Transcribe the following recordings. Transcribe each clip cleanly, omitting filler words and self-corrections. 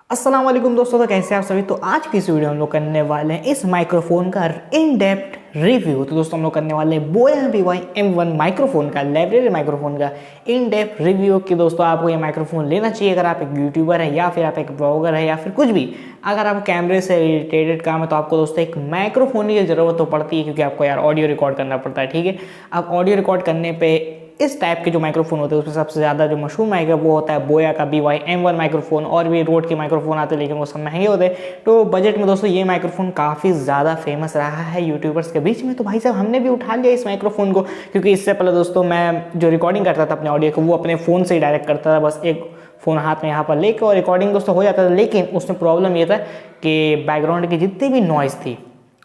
अस्सलाम वालेकुम दोस्तों, तो कैसे आप सभी। तो आज की इस वीडियो हम लोग करने वाले हैं इस माइक्रोफोन का इन डेप्थ रिव्यू। तो दोस्तों हम लोग करने वाले हैं बोया BY-M1 माइक्रोफोन का, लाइब्रेरी माइक्रोफोन का इन डेप्थ रिव्यू कि दोस्तों आपको ये माइक्रोफोन लेना चाहिए अगर आप एक यूट्यूबर है या फिर आप एक ब्लॉगर है या फिर कुछ भी। अगर आप कैमरे से रिलेटेड काम है तो आपको दोस्तों एक माइक्रोफोन की ज़रूरत तो पड़ती है, क्योंकि आपको यार ऑडियो रिकॉर्ड करना पड़ता है। ठीक है, अब ऑडियो रिकॉर्ड करने पर इस टाइप के जो माइक्रोफोन होते हैं उसमें सबसे ज़्यादा जो मशहूर माइक है वो होता है बोया का BY-M1 माइक्रोफोन। और भी रोड के माइक्रोफोन आते हैं लेकिन वो सब महंगे होते हैं। तो बजट में दोस्तों ये माइक्रोफोन काफ़ी ज़्यादा फेमस रहा है यूट्यूबर्स के बीच में। तो भाई साहब हमने भी उठा लिया इस माइक्रोफोन को, क्योंकि इससे पहले दोस्तों मैं जो रिकॉर्डिंग करता था अपने ऑडियो को वो अपने फ़ोन से ही डायरेक्ट करता था, बस एक फ़ोन हाथ में यहाँ पर लेकर और रिकॉर्डिंग दोस्तों हो जाता था। लेकिन उसमें प्रॉब्लम ये था कि बैकग्राउंड की जितनी भी नॉइज़ थी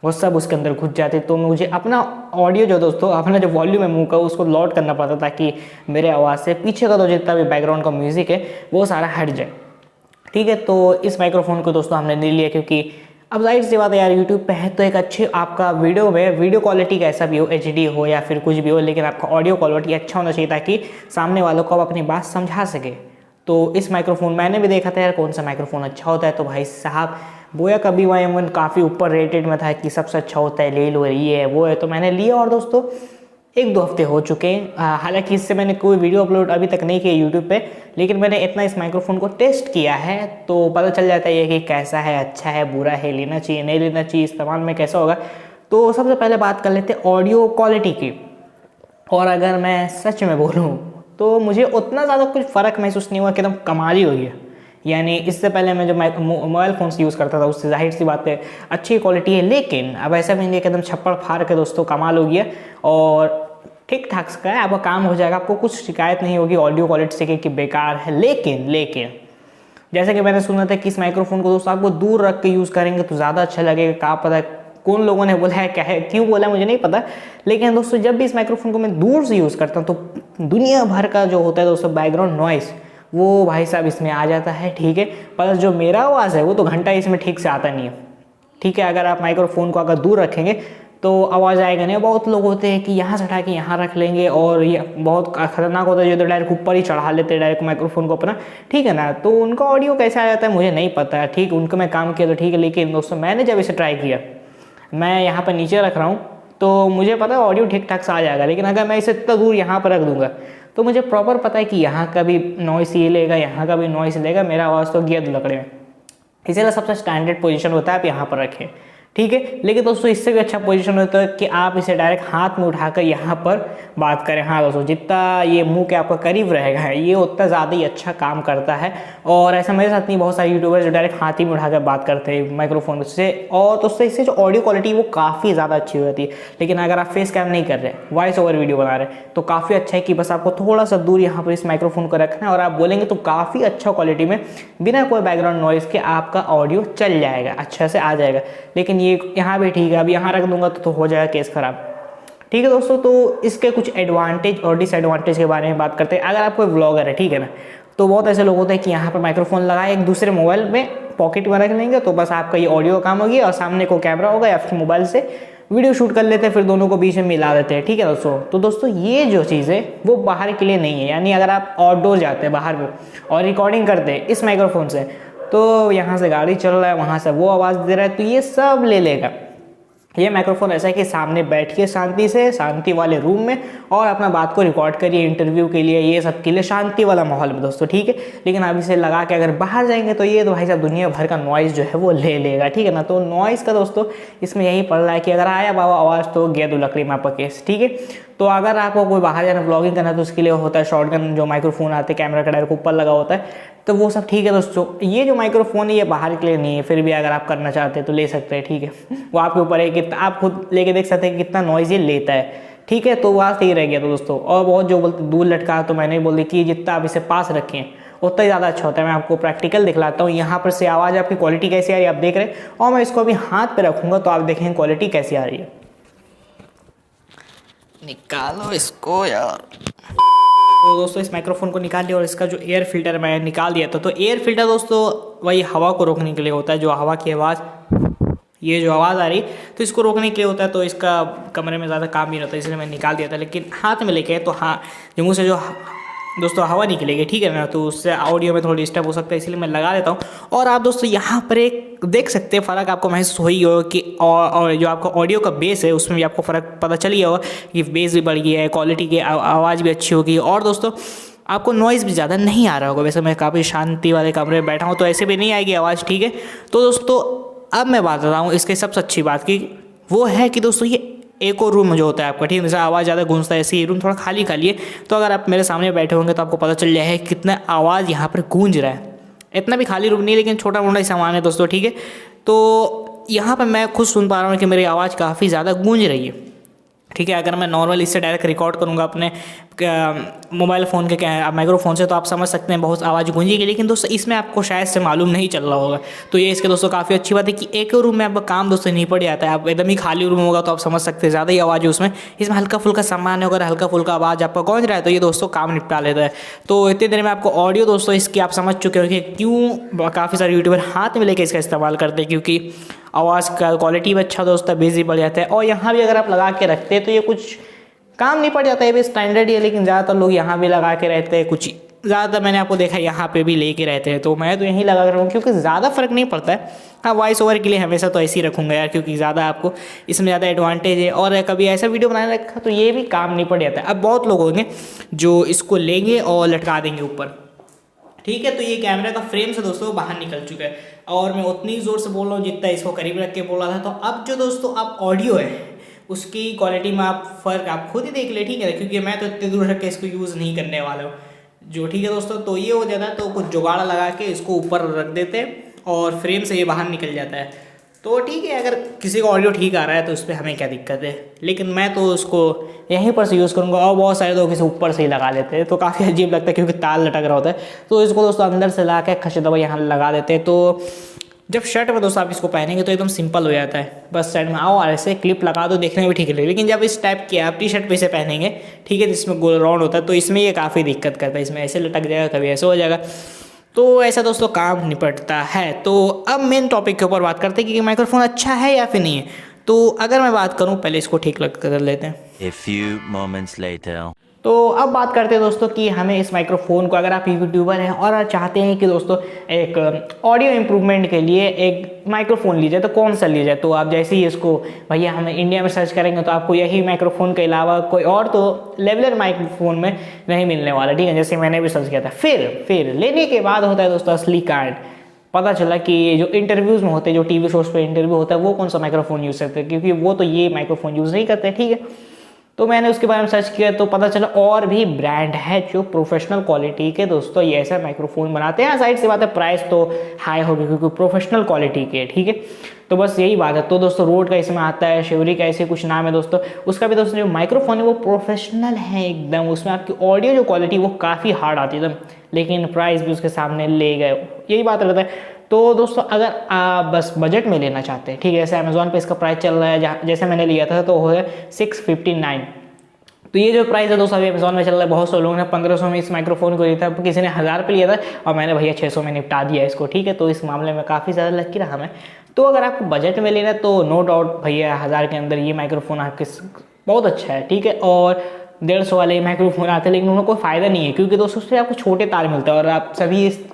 वो सब उसके अंदर घुस जाते। तो मुझे अपना ऑडियो जो दोस्तों अपना जो वॉल्यूम है मुंह का उसको लॉड करना पड़ता ताकि मेरे आवाज़ से पीछे का तो जितना भी बैकग्राउंड का म्यूज़िक है वो सारा हट जाए। ठीक है, तो इस माइक्रोफोन को दोस्तों हमने ले लिया, क्योंकि अब जाहिर सी बात है यार यूट्यूब पे है तो एक अच्छे आपका वीडियो क्वालिटी कैसा भी हो, HD हो या फिर कुछ भी हो, लेकिन आपका ऑडियो क्वालिटी अच्छा होना चाहिए ताकि सामने वालों को आप अपनी बात समझा सके। तो इस माइक्रोफोन मैंने भी देखा था यार कौन सा माइक्रोफोन अच्छा होता है, तो भाई साहब बोया का BY-M1 काफ़ी ऊपर रेटेड में था कि सबसे अच्छा होता है, ले लो ये है वो है। तो मैंने लिया और दोस्तों 1-2 हफ्ते हो चुके हैं। हालांकि इससे मैंने कोई वीडियो अपलोड अभी तक नहीं किया यूट्यूब पे, लेकिन मैंने इतना इस माइक्रोफोन को टेस्ट किया है तो पता चल जाता है कि कैसा है, अच्छा है, बुरा है, लेना चाहिए नहीं लेना चाहिए, इस्तेमाल में कैसा होगा। तो सबसे पहले बात कर लेते हैं ऑडियो क्वालिटी की। और अगर मैं सच में बोलूँ तो मुझे उतना ज़्यादा कुछ फ़र्क महसूस नहीं हुआ कि एकदम कमाल ही हुई है। यानी इससे पहले मैं जो मोबाइल फ़ोन से यूज़ करता था उससे जाहिर सी बात है अच्छी क्वालिटी है, लेकिन अब ऐसा भी नहीं है कि एकदम छप्पड़ फाड़ के दोस्तों कमाल हो गया और ठीक ठाक का है, आपका काम हो जाएगा, आपको कुछ शिकायत नहीं होगी ऑडियो क्वालिटी से कि बेकार है। लेकिन जैसे कि मैंने सुना था कि इस माइक्रोफोन को दोस्तों आपको दूर रख के यूज़ करेंगे तो ज़्यादा अच्छा लगेगा। क्या पता कौन लोगों ने बोला है, क्या है, क्यों बोला है मुझे नहीं पता। लेकिन दोस्तों जब भी इस माइक्रोफोन को मैं दूर से यूज़ करता हूँ तो दुनिया भर का जो होता है दोस्तों बैकग्राउंड नॉइस वो भाई साहब इसमें आ जाता है। ठीक है, प्लस जो मेरा आवाज़ है वो तो घंटा इसमें ठीक से आता नहीं है। ठीक है, अगर आप माइक्रोफोन को अगर दूर रखेंगे तो आवाज़ आएगा नहीं। बहुत लोग होते हैं कि यहाँ से उठा के यहाँ रख लेंगे और ये बहुत खतरनाक होता है जो तो डायरेक्ट ऊपर ही चढ़ा लेते हैं डायरेक्ट माइक्रोफोन को अपना। ठीक है ना, तो उनका ऑडियो कैसे आ जाता है मुझे नहीं पता है। ठीक, उनका मैं काम किया तो ठीक है, लेकिन दोस्तों मैंने जब इसे ट्राई किया, मैं यहाँ पर नीचे रख रहा हूँ तो मुझे पता है ऑडियो ठीक ठाक से आ जाएगा। लेकिन अगर मैं इसे इतना दूर यहाँ पर रख दूंगा तो मुझे प्रॉपर पता है कि यहाँ का भी नॉइस ये लेगा, यहाँ का भी नॉइस लेगा, मेरा आवाज़ तो गया लकड़े में। इसीलिए सबसे स्टैंडर्ड पोजीशन होता है आप यहाँ पर रखें। ठीक है, लेकिन दोस्तों इससे भी अच्छा पोजीशन होता है कि आप इसे डायरेक्ट हाथ में उठाकर यहाँ पर बात करें। हाँ दोस्तों, जितना ये मुंह के आपका करीब रहेगा ये उतना ज़्यादा ही अच्छा काम करता है। और ऐसा मेरे साथ नहीं, बहुत सारे यूट्यूबर्स जो डायरेक्ट हाथ ही में उठाकर बात करते हैं माइक्रोफोन से, और दोस्तों इससे जो ऑडियो क्वालिटी वो काफ़ी ज़्यादा अच्छी हो जाती है। लेकिन अगर आप फेस कैम नहीं कर रहे, वॉइस ओवर वीडियो बना रहे तो काफ़ी अच्छा है कि बस आपको थोड़ा सा दूर यहाँ पर इस माइक्रोफोन को रखना है और आप बोलेंगे तो काफ़ी अच्छा क्वालिटी में बिना कोई बैकग्राउंड नॉइज़ के आपका ऑडियो चल जाएगा, अच्छा से आ जाएगा। लेकिन ये यहाँ भी ठीक है, अब यहाँ रख दूंगा तो हो जाएगा केस खराब। ठीक है दोस्तों, तो इसके कुछ एडवांटेज और डिसएडवांटेज के बारे में बात करते हैं। अगर आप कोई व्लॉगर है, ठीक है ना, तो बहुत ऐसे लोग होते हैं कि यहाँ पर माइक्रोफोन लगाए एक दूसरे मोबाइल में पॉकेट में रख लेंगे तो बस आपका ये ऑडियो काम होगी और सामने को कैमरा होगा या फिर मोबाइल से वीडियो शूट कर लेते हैं, फिर दोनों को बीच में मिला देते हैं। ठीक है दोस्तों, तो दोस्तों ये जो चीज़ है वो बाहर के लिए नहीं है। यानी अगर आप आउटडोर जाते हैं बाहर में और रिकॉर्डिंग करते हैं इस माइक्रोफोन से, तो यहाँ से गाड़ी चल रहा है, वहाँ से वो आवाज़ दे रहा है, तो ये सब ले लेगा। ये माइक्रोफोन ऐसा है कि सामने बैठिए शांति से, शांति वाले रूम में, और अपना बात को रिकॉर्ड करिए इंटरव्यू के लिए, ये सब के लिए शांति वाला माहौल में दोस्तों। ठीक है, लेकिन आप इसे लगा के अगर बाहर जाएंगे तो ये तो भाई साहब दुनिया भर का नॉइज़ जो है वो ले लेगा। ठीक है ना, तो नॉइज़ का दोस्तों इसमें यही पड़ रहा है कि अगर आया बाबा आवाज़ तो गया दो लकड़ी में आपका केस। ठीक है, तो अगर आपको कोई बाहर जाना ब्लॉगिंग करना तो उसके लिए होता है शॉटगन जो माइक्रोफोन आते हैं, कैमरा का डायरेक्ट ऊपर लगा होता है, तो वो सब ठीक है दोस्तों। ये जो माइक्रोफोन है ये बाहर के लिए नहीं है, फिर भी अगर आप करना चाहते हैं तो ले सकते हैं। ठीक है, वो आपके ऊपर है कि आप खुद लेके देख सकते हैं कि कितना नॉइज़ ये लेता है। ठीक है, तो बात यही रह गया तो दोस्तों। और बहुत जो बोलते दूर लटका, तो मैंने बोल दी कि जितना आप इसे पास रखें उतना ही ज़्यादा अच्छा होता है। मैं आपको प्रैक्टिकल दिखलाता हूँ, यहाँ पर से आवाज़ आपकी क्वालिटी कैसी आ रही है आप देख रहे हैं, और मैं इसको अभी हाथ पे रखूँगा तो आप देखेंगे क्वालिटी कैसी आ रही है। निकालो इसको यार। तो दोस्तों इस माइक्रोफोन को निकाल लिया और इसका जो एयर फिल्टर मैं निकाल दिया था। तो एयर फिल्टर दोस्तों वही हवा को रोकने के लिए होता है, जो हवा की आवाज़, ये जो आवाज़ आ रही तो इसको रोकने के लिए होता है। तो इसका कमरे में ज़्यादा काम नहीं होता, इसलिए मैं निकाल दिया था। लेकिन हाथ में लेके तो हाँ, जो मुँह से जो दोस्तों हवा निकलेगी, ठीक है ना, तो उससे ऑडियो में थोड़ा डिस्टर्ब हो सकता है, इसलिए मैं लगा देता हूँ। और आप दोस्तों यहाँ पर एक देख सकते हैं फ़र्क आपको महसूस हो ही होगा कि और जो आपका ऑडियो का बेस है उसमें भी आपको फ़र्क पता चल गया होगा कि बेस भी बढ़ गया है, क्वालिटी की आवाज़ भी अच्छी होगी। और दोस्तों आपको नॉइज़ भी ज़्यादा नहीं आ रहा होगा। वैसे मैं काफ़ी शांति वाले कमरे में बैठा हूँ तो ऐसे भी नहीं आएगी आवाज़, ठीक है। तो दोस्तों अब मैं बात करता हूँ इसके सबसे अच्छी बात की, वो है कि दोस्तों ये एक और रूम जो होता है आपका, ठीक है, जैसे आवाज़ ज़्यादा गूंजता है, ऐसे ये रूम थोड़ा खाली खाली है। तो अगर आप मेरे सामने बैठे होंगे तो आपको पता चल जाए कितना आवाज़ यहाँ पर गूंज रहा है। इतना भी खाली रूम नहीं, लेकिन छोटा मोटा ही सामान है दोस्तों, ठीक है। तो यहाँ पर मैं खुद सुन पा रहा हूँ कि मेरी आवाज़ काफ़ी ज़्यादा गूंज रही है, ठीक है। अगर मैं नॉर्मल इससे डायरेक्ट रिकॉर्ड करूँगा अपने मोबाइल फ़ोन के माइक्रोफोन से तो आप समझ सकते हैं बहुत आवाज़ गूंजेगी, लेकिन दोस्तों इसमें आपको शायद से मालूम नहीं चल रहा होगा। तो ये इसके दोस्तों काफ़ी अच्छी बात है कि एक रूम में आपका काम दोस्तों नहीं पड़ जाता है। आप एकदम ही खाली रूम होगा तो आप समझ सकते हैं ज़्यादा ही आवाज़ है उसमें। इसमें हल्का फुल्का सामान है, अगर हल्का फुल्का आवाज़ आपका गूंज रहा है तो ये दोस्तों काम निपटा लेता है। तो इतनी देर में आपको ऑडियो दोस्तों इसकी आप समझ चुके हो कि क्यों काफ़ी सारे यूट्यूबर हाथ में लेकर इसका इस्तेमाल करते हैं, क्योंकि आवाज़ का क्वालिटी भी अच्छा दोस्तों, बेस भी बढ़ जाता है। और यहाँ भी अगर आप लगा के रखते हैं तो ये कुछ काम नहीं पड़ जाता है, ये भी स्टैंडर्ड ही है, लेकिन ज़्यादातर लोग यहाँ भी लगा के रहते हैं। कुछ ज़्यादातर मैंने आपको देखा यहाँ पे भी लेके रहते हैं, तो मैं तो यहीं लगा रहा हूँ क्योंकि ज़्यादा फ़र्क नहीं पड़ता है। हाँ, वॉइस ओवर के लिए हमेशा तो ऐसे ही रखूँगा यार, क्योंकि ज़्यादा आपको इसमें ज़्यादा एडवांटेज है। और कभी ऐसा वीडियो बनाने रखा तो ये भी काम नहीं पड़ जाता है। अब बहुत लोग होंगे जो इसको लेंगे और लटका देंगे ऊपर, ठीक है। तो ये कैमरा का फ्रेम से दोस्तों बाहर निकल चुका है और मैं उतनी ज़ोर से बोल रहा हूँ जितना इसको करीब रख के बोल रहा था। तो अब जो दोस्तों आप ऑडियो है उसकी क्वालिटी में आप फ़र्क आप खुद ही देख ले, ठीक है, क्योंकि मैं तो इतनी दूर रख के इसको यूज़ नहीं करने वाला हूँ जो, ठीक है दोस्तों। तो ये हो जाता है तो कुछ जुगाड़ लगा के इसको ऊपर रख देते हैं और फ्रेम से ये बाहर निकल जाता है। तो ठीक है, अगर किसी का ऑडियो ठीक आ रहा है तो उस पर हमें क्या दिक्कत है, लेकिन मैं तो उसको यहीं पर से यूज़ करूँगा। और बहुत सारे लोग इसे ऊपर से ही लगा लेते हैं तो काफ़ी अजीब लगता है क्योंकि तार लटक रहा होता है। तो इसको दोस्तों अंदर से ला के खश दबा यहाँ लगा देते हैं। तो जब शर्ट में दोस्तों आप इसको पहनेंगे तो एकदम सिंपल हो जाता है, बस साइड में आओ और ऐसे क्लिप लगा दो, देखने में भी ठीक है। लेकिन जब इस टाइप के आप टी शर्ट पे इसे पहनेंगे, ठीक है, जिसमें गोल राउंड होता है, तो इसमें ये काफ़ी दिक्कत करता है। इसमें ऐसे लटक जाएगा, कभी ऐसे हो जाएगा, तो ऐसा दोस्तों काम निपटता है। तो अब मेन टॉपिक के ऊपर बात करते हैं कि माइक्रोफोन अच्छा है या फिर नहीं है। तो अगर मैं बात करूँ, पहले इसको ठीक कर लेते हैं। A few moments later. तो अब बात करते हैं दोस्तों कि हमें इस माइक्रोफोन को, अगर आप यूट्यूबर हैं और चाहते हैं कि दोस्तों एक ऑडियो इम्प्रूवमेंट के लिए एक माइक्रोफोन लीजिए तो कौन सा लिया जाए। तो आप जैसे ही इसको भैया हमें इंडिया में सर्च करेंगे तो आपको यही माइक्रोफोन के अलावा कोई और तो लेवलर माइक्रोफोन में नहीं मिलने वाला, ठीक है, जैसे मैंने भी सर्च किया था। फिर लेने के बाद होता है दोस्तों असली कांड। पता चला कि जो इंटरव्यूज़ में होते हैं, जो टीवी शोज़ पे इंटरव्यू होता है, वो कौन सा माइक्रोफोन यूज़ करते हैं, क्योंकि वो तो ये माइक्रोफोन यूज़ नहीं करते, ठीक है। तो मैंने उसके बारे में सर्च किया तो पता चला और भी ब्रांड है जो प्रोफेशनल क्वालिटी के दोस्तों ये ऐसा माइक्रोफोन बनाते हैं। साइड से बात है, प्राइस तो हाई होगी क्योंकि प्रोफेशनल क्वालिटी के, ठीक है। तो बस यही बात है। तो दोस्तों रोड का इसमें आता है, शिवरी का ऐसे कुछ नाम है दोस्तों, उसका भी दोस्तों जो माइक्रोफोन है वो प्रोफेशनल है एकदम। उसमें आपकी ऑडियो जो क्वालिटी वो काफ़ी हार्ड आती है एकदम, लेकिन प्राइस भी उसके सामने ले गए, यही बात रहता है। तो दोस्तों अगर आप बस बजट में लेना चाहते हैं, ठीक है, जैसे अमेज़ॉन पे इसका प्राइस चल रहा है, जैसे मैंने लिया था तो वो है 659। तो ये जो प्राइस है दोस्तों अभी अमेज़ॉन में चल रहा है, बहुत से लोगों ने 1500 में इस माइक्रोफोन को लिया था, किसी ने 1000 पे लिया था और मैंने भैया 600 में निपटा दिया इसको, ठीक है। तो इस मामले में काफ़ी ज़्यादा लकी रहा मैं। तो अगर आपको बजट में लेना है तो नो डाउट भैया 1000 के अंदर ये माइक्रोफोन आपके बहुत अच्छा है, ठीक है। और 150 वाले माइक्रोफोन आते हैं लेकिन उनका कोई फ़ायदा नहीं है, क्योंकि दोस्तों उससे आपको छोटे तार मिलते हैं और आप सभी इस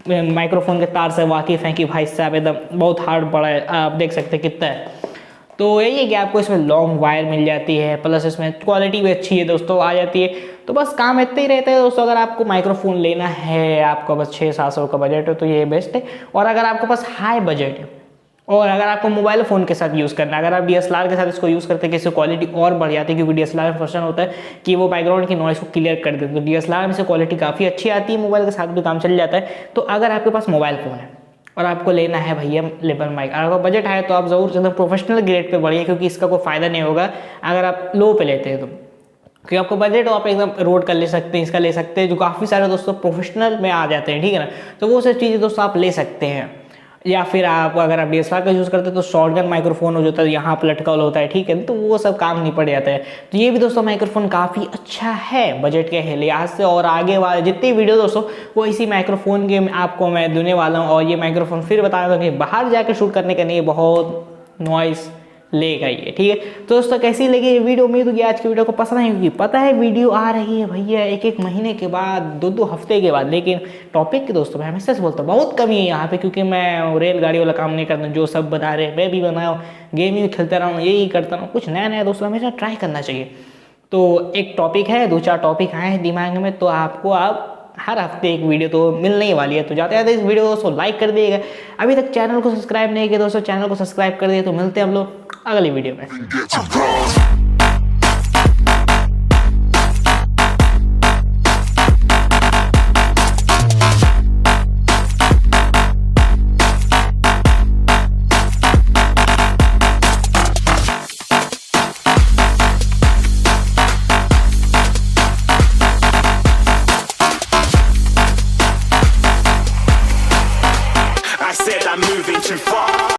माइक्रोफोन के तार से वाकिफ़ हैं कि भाई साहब एकदम बहुत हार्ड पड़ा है, आप देख सकते हैं कितना है। तो यही है कि आपको इसमें लॉन्ग वायर मिल जाती है, प्लस इसमें क्वालिटी भी अच्छी है दोस्तों आ जाती है। तो बस काम इतना ही रहता है दोस्तों। अगर आपको माइक्रोफोन लेना है, आपका बस 600-700 का बजट है तो ये बेस्ट है। और अगर आपके पास हाई बजट है और अगर आपको मोबाइल फ़ोन के साथ यूज़ करना है, अगर आप DSLR के साथ इसको यूज़ करते हैं कि इसकी क्वालिटी और बढ़ जाती है, क्योंकि DSLR में फंक्शन होता है कि वो बैकग्राउंड की नॉइज़ को क्लियर कर देते हैं। तो DSLR में से क्वालिटी काफ़ी अच्छी आती है, मोबाइल के साथ भी काम चल जाता है। तो अगर आपके पास मोबाइल फ़ोन है और आपको लेना है भैया लेबर माइक, अगर आपका बजट है तो आप ज़रूर एकदम प्रोफेशनल ग्रेड पे बढ़िए, क्योंकि इसका कोई फ़ायदा नहीं होगा अगर आप लो पे लेते हैं तो, क्योंकि आपको बजट हो आप एकदम रोड का ले सकते हैं, इसका ले सकते हैं, जो काफ़ी सारे दोस्तों प्रोफेशनल में आ जाते हैं, ठीक है ना। तो वो सब चीज़ें दोस्तों आप ले सकते हैं। या फिर आप अगर आप DSLR का यूज़ करते हैं तो शॉर्टगन माइक्रोफोन हो जाता है, यहाँ पर लटका होता है, ठीक है, तो वो सब काम नहीं पड़ जाता है। तो ये भी दोस्तों माइक्रोफोन काफ़ी अच्छा है बजट के लिहाज से। और आगे वाले जितनी वीडियो दोस्तों वो इसी माइक्रोफोन के आपको मैं देने वाला हूँ। और ये माइक्रोफोन फिर बता दूँ कि बाहर जाकर शूट करने का नहीं, बहुत नॉइस लेगा ये, ठीक है। तो दोस्तों कैसी लगी ये वीडियो, उम्मीद होगी आज की वीडियो को पसंद आई होगी। पता है वीडियो आ रही है भैया एक महीने के बाद, 2 हफ्ते के बाद, लेकिन टॉपिक के दोस्तों मैं हमेशा से बोलता हूँ बहुत कमी है यहाँ पे, क्योंकि मैं रेलगाड़ी वाला काम नहीं करता हूँ। जो सब बता रहे हैं मैं भी बनाऊँ, गेमिंग खेलता रहूँ, यही करता रहूँ, कुछ नया नया दोस्तों हमेशा ट्राई करना चाहिए। तो एक टॉपिक है, 2-4 टॉपिक आए हैं दिमाग में, तो आपको आप हर हफ्ते एक वीडियो तो मिलने ही वाली है। तो जाते जाते इस वीडियो को दोस्तों लाइक कर दिएगा, अभी तक चैनल को सब्सक्राइब नहीं किया दोस्तों चैनल को सब्सक्राइब कर दिए। तो मिलते हैं हम लोग अगली वीडियो में।